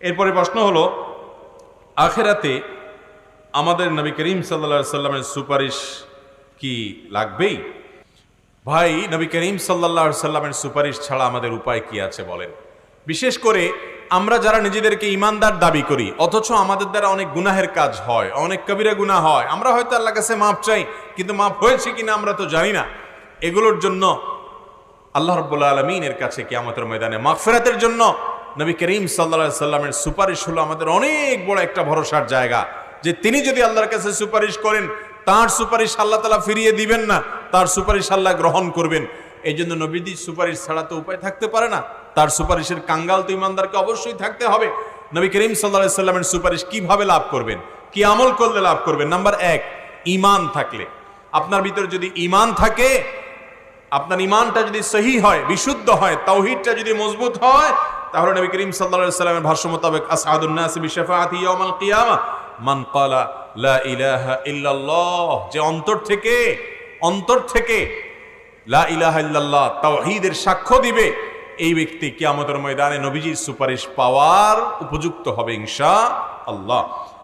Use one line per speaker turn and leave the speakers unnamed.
এরপরে প্রশ্ন হলো, আখেরাতে আমাদের নবী করিম সাল্লাল্লাহু আলাইহি সাল্লামের সুপারিশ কি লাগবেই? ভাই, নবী করিম সাল্লাল্লাহু আলাইহি সাল্লামের সুপারিশ ছাড়া আমাদের উপায় কি আছে বলেন? বিশেষ করে আমরা যারা নিজেদেরকে ইমানদার দাবি করি, অথচ আমাদের দ্বারা অনেক গুনাহের কাজ হয়, অনেক কবিরা গুনাহ হয়, আমরা হয়তো আল্লাহর কাছে মাপ চাই, কিন্তু মাপ হয়েছে কিনা আমরা তো জানি না। এগুলোর জন্য আল্লাহ রাব্বুল আলামিনের কাছে কিয়ামতের ময়দানে মাগফিরাতের জন্য নবী করিম সাল্লাল্লাহু আলাইহি সাল্লামের সুপারিশ হলো আমাদের অনেক বড় একটা ভরসার জায়গা, যে তিনি যদি আল্লাহর কাছে সুপারিশ করেন, তার সুপারিশ আল্লাহ তাআলা ফিরিয়ে দিবেন না, তার সুপারিশ আল্লাহ গ্রহণ করবেন। এই জন্য নবীজির সুপারিশ ছাড়া তো উপায় থাকতে পারে না, তার সুপারিশের কাঙ্গাল তো ইমানদারকে অবশ্যই থাকতে হবে। নবী করিম সাল্লাল্লাহু আলাইহি সাল্লামের সুপারিশ কিভাবে লাভ করবেন, কি আমল করলে লাভ করবেন? নাম্বার 1, ঈমান থাকলে। আপনার ভিতরে যদি ঈমান থাকে, আপনার ঈমানটা যদি সহি হয়, বিশুদ্ধ হয়, তাওহীদটা যদি মজবুত হয়, তাহলে নবী করিম সাল্লাল্লাহু আলাইহি সাল্লামের ভাষ্য মোতাবেক আসআদুন নাস বিশাফাআতি ইয়াউমাল কিয়ামা মান ক্বালা লা ইলাহা ইল্লাল্লাহ, যে অন্তর থেকে লা ইলাহা ইল্লাল্লাহ তাওহীদের সাক্ষ্য দিবে, এই ব্যক্তি কিয়ামতের ময়দানে নবীজির সুপারিশ পাওয়ার উপযুক্ত হবে ইনশাআল্লাহ।